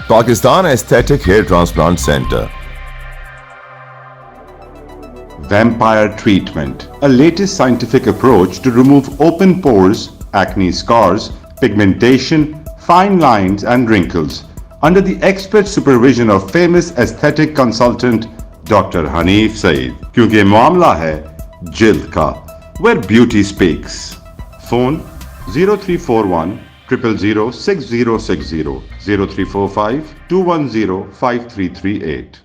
Pakistan Aesthetic Hair Transplant Center. Vampire treatment, a latest scientific approach to remove open pores, acne scars, pigmentation, fine lines and wrinkles under the expert supervision of famous aesthetic consultant Dr. Hanif Saeed. کیونکہ معاملہ ہے جلد کا, where beauty speaks. Phone 0341 000 6060 0345 210 5338.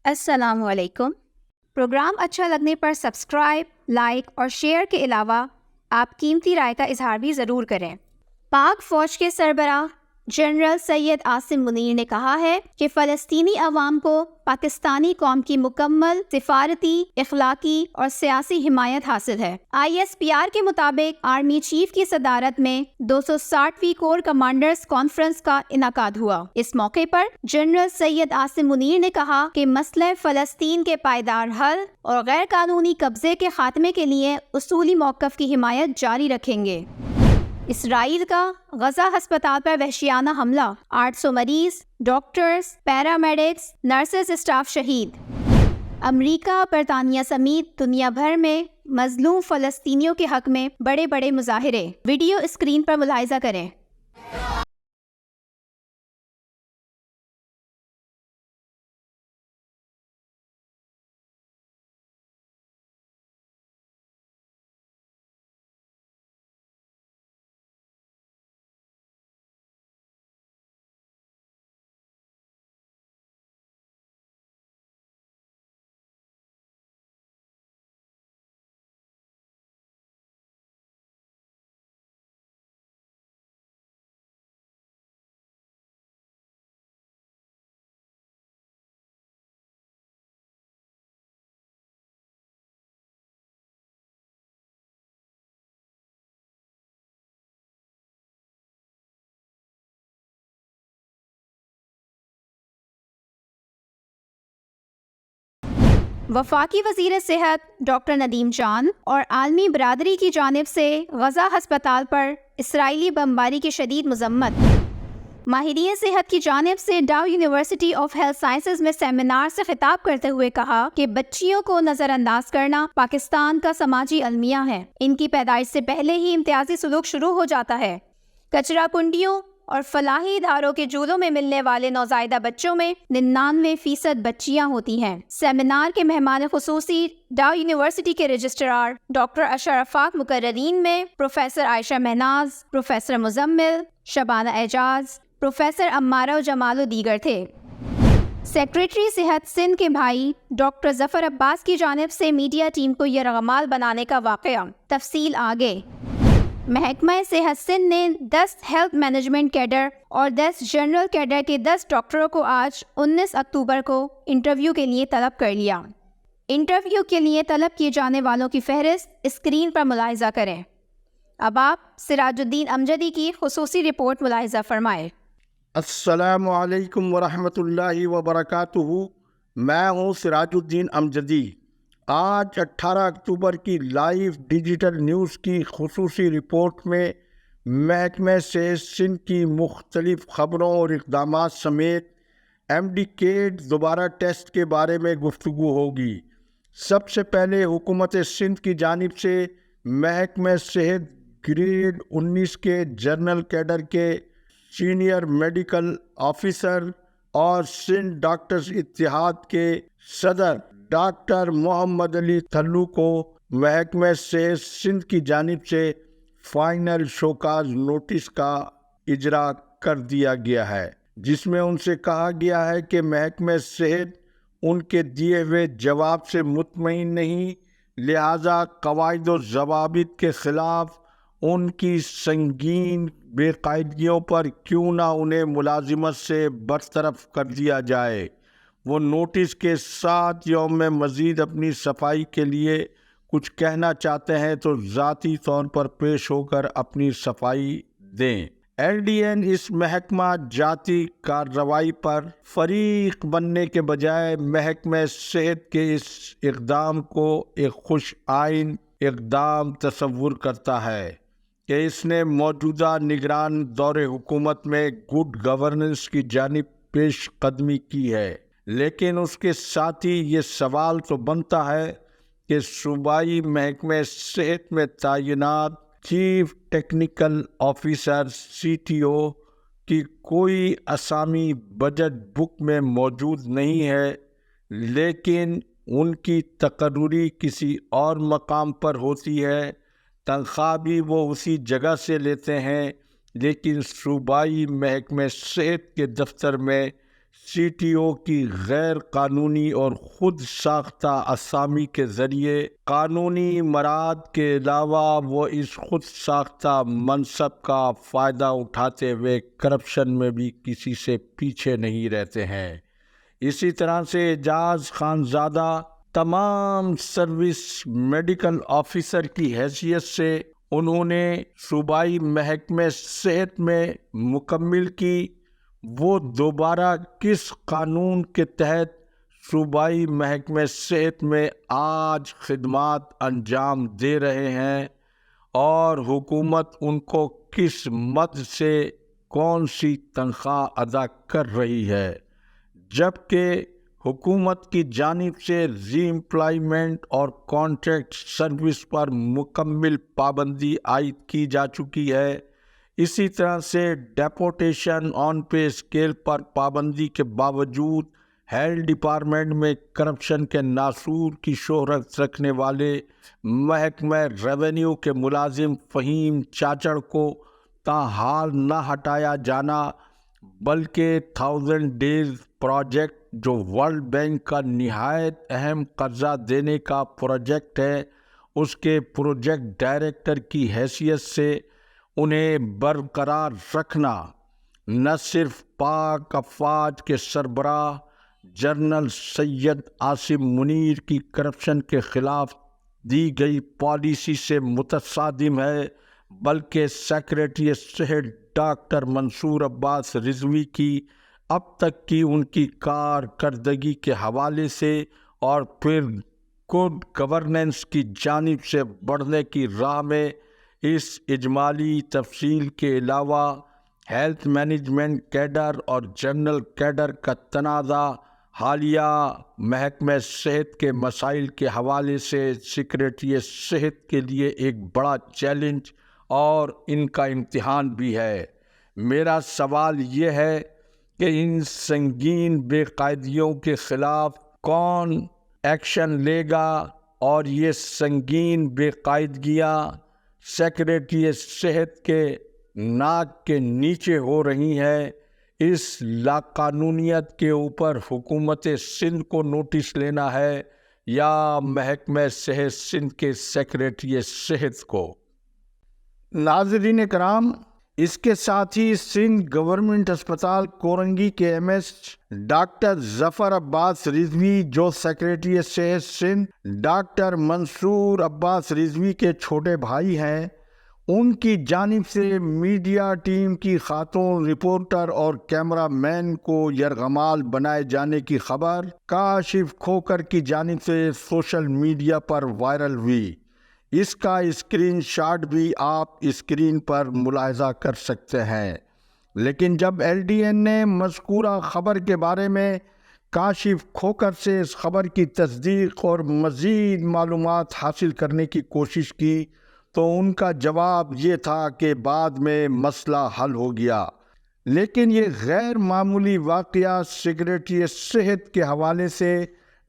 السلام علیکم. Programme اچھا لگنے پر subscribe, like اور شیئر کے علاوہ آپ قیمتی رائے کا اظہار بھی ضرور کریں. پاک فوج کے سربراہ جنرل سید عاصم منیر نے کہا ہے کہ فلسطینی عوام کو پاکستانی قوم کی مکمل سفارتی، اخلاقی اور سیاسی حمایت حاصل ہے. ISPR کے مطابق آرمی چیف کی صدارت میں 260ویں کور کمانڈرز کانفرنس کا انعقاد ہوا. اس موقع پر جنرل سید عاصم منیر نے کہا کہ مسئلہ فلسطین کے پائیدار حل اور غیر قانونی قبضے کے خاتمے کے لیے اصولی موقف کی حمایت جاری رکھیں گے. اسرائیل کا غزہ ہسپتال پر وحشیانہ حملہ، 800 مریض، ڈاکٹرز، پیرامیڈکس، نرسز اسٹاف شہید. امریکہ، برطانیہ سمیت دنیا بھر میں مظلوم فلسطینیوں کے حق میں بڑے بڑے مظاہرے. ویڈیو اسکرین پر ملاحظہ کریں. وفاقی وزیر صحت ڈاکٹر ندیم جان اور عالمی برادری کی جانب سے غزہ ہسپتال پر اسرائیلی بمباری کی شدید مذمت. ماہرین صحت کی جانب سے ڈاؤ یونیورسٹی آف ہیلتھ سائنسز میں سیمینار سے خطاب کرتے ہوئے کہا کہ بچیوں کو نظر انداز کرنا پاکستان کا سماجی المیہ ہے. ان کی پیدائش سے پہلے ہی امتیازی سلوک شروع ہو جاتا ہے. کچرا کنڈیوں اور فلاحی اداروں کے جھولوں میں ملنے والے نوزائیدہ بچوں میں 99% بچیاں ہوتی ہیں. سیمینار کے مہمان خصوصی ڈاؤ یونیورسٹی کے رجسٹرار ڈاکٹر اشرفاق مقررین میں پروفیسر عائشہ مہناز، پروفیسر مزمل، شبانہ اعجاز، پروفیسر عمارہ و جمال و دیگر تھے. سیکریٹری صحت سندھ کے بھائی ڈاکٹر ظفر عباس کی جانب سے میڈیا ٹیم کو یرغمال بنانے کا واقعہ. تفصیل آگے. محکمہ صحت سندھ نے 10 ہیلتھ مینجمنٹ کیڈر اور 10 جنرل کیڈر کے 10 ڈاکٹروں کو آج 19 اکتوبر کو انٹرویو کے لیے طلب کر لیا. انٹرویو کے لیے طلب کیے جانے والوں کی فہرست اسکرین پر ملاحظہ کریں. اب آپ سراج الدین امجدی کی خصوصی رپورٹ ملاحظہ فرمائیں. السلام علیکم ورحمۃ اللہ وبرکاتہ. میں ہوں سراج الدین امجدی. آج 18 اکتوبر کی لائیو ڈیجیٹل نیوز کی خصوصی رپورٹ میں محکمہ صحت سندھ کی مختلف خبروں اور اقدامات سمیت MD کیٹ دوبارہ ٹیسٹ کے بارے میں گفتگو ہوگی. سب سے پہلے حکومت سندھ کی جانب سے محکمہ صحت گریڈ 19 کے جنرل کیڈر کے سینئر میڈیکل آفیسر اور سندھ ڈاکٹرز اتحاد کے صدر ڈاکٹر محمد علی تھلو کو محکمہ صحت سندھ کی جانب سے فائنل شوکاز نوٹس کا اجرا کر دیا گیا ہے، جس میں ان سے کہا گیا ہے کہ محکمہ صحت ان کے دیے ہوئے جواب سے مطمئن نہیں، لہذا قواعد و ضوابط کے خلاف ان کی سنگین بے قاعدگیوں پر کیوں نہ انہیں ملازمت سے برطرف کر دیا جائے. وہ نوٹس کے ساتھ یوم میں مزید اپنی صفائی کے لیے کچھ کہنا چاہتے ہیں تو ذاتی طور پر پیش ہو کر اپنی صفائی دیں. LDN اس محکمہ جاتی کارروائی پر فریق بننے کے بجائے محکمہ صحت کے اس اقدام کو ایک خوش آئین اقدام تصور کرتا ہے کہ اس نے موجودہ نگران دور حکومت میں گڈ گورننس کی جانب پیش قدمی کی ہے، لیکن اس کے ساتھ ہی یہ سوال تو بنتا ہے کہ صوبائی محکمہ صحت میں تعینات چیف ٹیکنیکل آفیسر CTO کی کوئی اسامی بجٹ بک میں موجود نہیں ہے، لیکن ان کی تقرری کسی اور مقام پر ہوتی ہے، تنخواہ بھی وہ اسی جگہ سے لیتے ہیں، لیکن صوبائی محکمہ صحت کے دفتر میں CTO کی غیر قانونی اور خود ساختہ اسامی کے ذریعے قانونی مراد کے علاوہ وہ اس خود ساختہ منصب کا فائدہ اٹھاتے ہوئے کرپشن میں بھی کسی سے پیچھے نہیں رہتے ہیں۔ اسی طرح سے اعجاز خانزادہ تمام سروس میڈیکل آفیسر کی حیثیت سے انہوں نے صوبائی محکمہ صحت میں مکمل کی، وہ دوبارہ کس قانون کے تحت صوبائی محکمہ صحت میں آج خدمات انجام دے رہے ہیں اور حکومت ان کو کس مد سے کون سی تنخواہ ادا کر رہی ہے، جبکہ حکومت کی جانب سے ری امپلائمنٹ اور کانٹریکٹ سروس پر مکمل پابندی عائد کی جا چکی ہے۔ اسی طرح سے ڈیپوٹیشن آن پے اسکیل پر پابندی کے باوجود ہیلتھ ڈپارٹمنٹ میں کرپشن کے ناسور کی شہرت رکھنے والے محکمہ ریونیو کے ملازم فہیم چاچڑ کو تاحال نہ ہٹایا جانا، بلکہ 1000 ڈیز پروجیکٹ جو ورلڈ بینک کا نہایت اہم قرضہ دینے کا پروجیکٹ ہے، اس کے پروجیکٹ ڈائریکٹر کی حیثیت سے انہیں برقرار رکھنا نہ صرف پاک افواج کے سربراہ جنرل سید عاصم منیر کی کرپشن کے خلاف دی گئی پالیسی سے متصادم ہے، بلکہ سیکریٹری صحت ڈاکٹر منصور عباس رضوی کی اب تک کی ان کی کارکردگی کے حوالے سے اور پھر گڈ گورننس کی جانب سے بڑھنے کی راہ میں اس اجمالی تفصیل کے علاوہ ہیلتھ مینجمنٹ کیڈر اور جنرل کیڈر کا تنازع حالیہ محکمہ صحت کے مسائل کے حوالے سے سیکریٹری صحت کے لیے ایک بڑا چیلنج اور ان کا امتحان بھی ہے۔ میرا سوال یہ ہے کہ ان سنگین بے قاعدیوں کے خلاف کون ایکشن لے گا، اور یہ سنگین بے قاعدگیاں سیکریٹری صحت کے ناک کے نیچے ہو رہی ہیں۔ اس لاقانونیت کے اوپر حکومت سندھ کو نوٹس لینا ہے یا محکمہ صحت سندھ کے سیکریٹری صحت کو؟ ناظرین کرام، اس کے ساتھ ہی سندھ گورنمنٹ اسپتال کورنگی کے MS ڈاکٹر ظفر عباس رضوی، جو سیکریٹری صحت سندھ ڈاکٹر منصور عباس رضوی کے چھوٹے بھائی ہیں، ان کی جانب سے میڈیا ٹیم کی خاتون رپورٹر اور کیمرہ مین کو یرغمال بنائے جانے کی خبر کاشف کھوکر کی جانب سے سوشل میڈیا پر وائرل ہوئی۔ اس کا اسکرین شاٹ بھی آپ اسکرین پر ملاحظہ کر سکتے ہیں۔ لیکن جب LDN نے مذکورہ خبر کے بارے میں کاشف کھوکر سے اس خبر کی تصدیق اور مزید معلومات حاصل کرنے کی کوشش کی تو ان کا جواب یہ تھا کہ بعد میں مسئلہ حل ہو گیا۔ لیکن یہ غیر معمولی واقعہ سیکریٹری صحت کے حوالے سے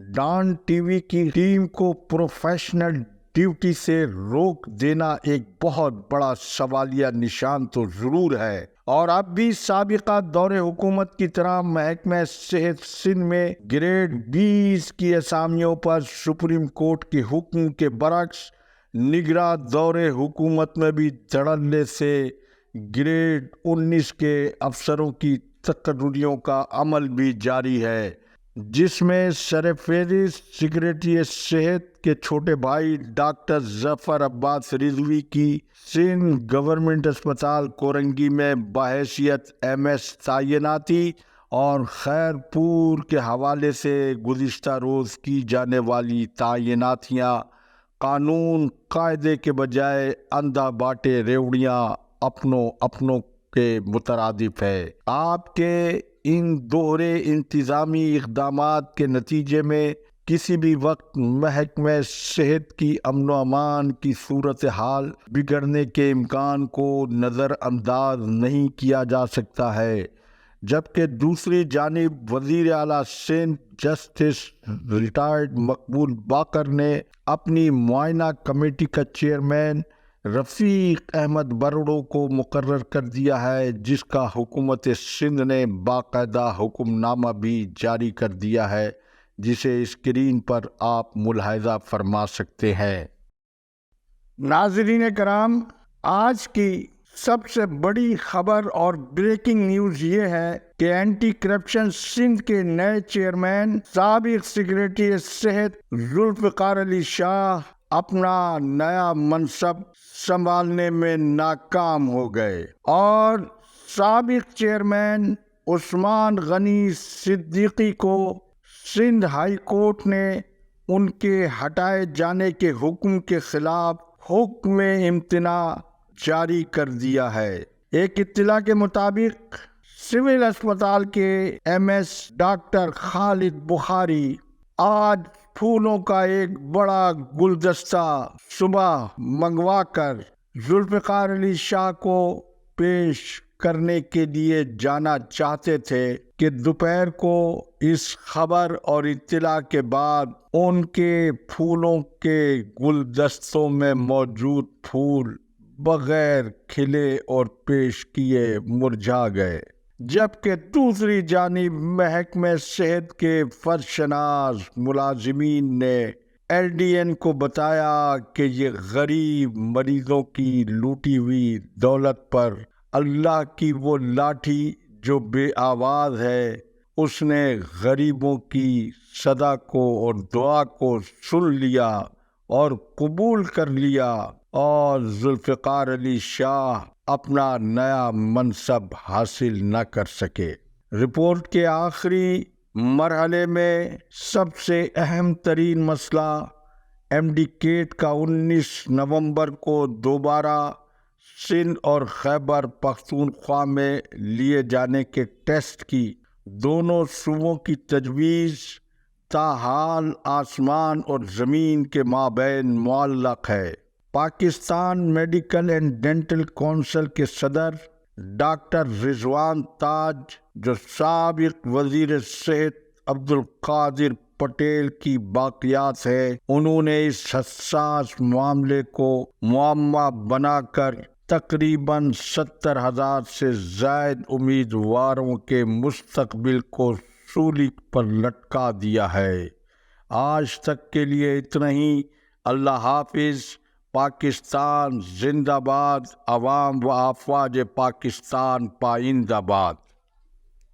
ڈان TV کی ٹیم کو پروفیشنل ڈیوٹی سے روک دینا ایک بہت بڑا سوالیہ نشان تو ضرور ہے، اور اب بھی سابقہ دور حکومت کی طرح محکمہ صحت سندھ میں گریڈ 20 کی اسامیوں پر سپریم کورٹ کے حکم کے برعکس نگراں دور حکومت میں بھی دھڑلے سے گریڈ 19 کے افسروں کی تقرریوں کا عمل بھی جاری ہے۔ جس میں سرفہرست سیکریٹری صحت کے چھوٹے بھائی ڈاکٹر ظفر عباس رضوی کی سندھ گورنمنٹ اسپتال کورنگی میں بحیثیت MS تعیناتی اور خیر پور کے حوالے سے گزشتہ روز کی جانے والی تعیناتیاں قانون قاعدے کے بجائے اندھا باٹے ریوڑیاں اپنوں کے مترادف ہے۔ آپ کے ان دوہرے انتظامی اقدامات کے نتیجے میں کسی بھی وقت محکمہ صحت کی امن و امان کی صورتحال بگڑنے کے امکان کو نظر انداز نہیں کیا جا سکتا ہے، جبکہ دوسری جانب وزیر اعلیٰ سندھ جسٹس ریٹائرڈ مقبول باقر نے اپنی معائنہ کمیٹی کا چیئرمین رفیق احمد برڑو کو مقرر کر دیا ہے، جس کا حکومت سندھ نے باقاعدہ حکم نامہ بھی جاری کر دیا ہے، جسے اسکرین پر آپ ملاحظہ فرما سکتے ہیں۔ ناظرین کرام، آج کی سب سے بڑی خبر اور بریکنگ نیوز یہ ہے کہ اینٹی کرپشن سندھ کے نئے چیئرمین سابق سیکریٹری صحت ذوالفقار علی شاہ اپنا نیا منصب سنبھالنے میں ناکام ہو گئے اور سابق چیئرمین عثمان غنی صدیقی کو سندھ ہائی کورٹ نے ان کے ہٹائے جانے کے حکم کے خلاف حکم امتناع جاری کر دیا ہے۔ ایک اطلاع کے مطابق سول اسپتال کے MS ڈاکٹر خالد بخاری آج پھولوں کا ایک بڑا گلدستہ صبح منگوا کر ذوالفقار علی شاہ کو پیش کرنے کے لیے جانا چاہتے تھے کہ دوپہر کو اس خبر اور اطلاع کے بعد ان کے پھولوں کے گلدستوں میں موجود پھول بغیر کھلے اور پیش کیے مرجھا گئے، جبکہ دوسری جانب محکمہ صحت کے فرشناس ملازمین نے LDN کو بتایا کہ یہ غریب مریضوں کی لوٹی ہوئی دولت پر اللہ کی وہ لاٹھی جو بے آواز ہے، اس نے غریبوں کی صدا کو اور دعا کو سن لیا اور قبول کر لیا، اور ذوالفقار علی شاہ اپنا نیا منصب حاصل نہ کر سکے۔ رپورٹ کے آخری مرحلے میں سب سے اہم ترین مسئلہ MD کیٹ کا 19 نومبر کو دوبارہ سندھ اور خیبر پختونخوا میں لیے جانے کے ٹیسٹ کی دونوں صوبوں کی تجویز تاحال آسمان اور زمین کے مابین معلق ہے۔ Pakistan medical and dental council کے صدر ڈاکٹر رضوان تاج، جو سابق وزیر صحت عبدالقادر پٹیل کی باقیات ہے، انہوں نے اس حساس معاملے کو معمہ بنا کر تقریباً 70,000 سے زائد امیدواروں کے مستقبل کو سولی پر لٹکا دیا ہے۔ آج تک کے لیے اتنا ہی۔ اللہ حافظ۔ پاکستان زندہ باد۔ عوام و افواج پاکستان پائندہ باد۔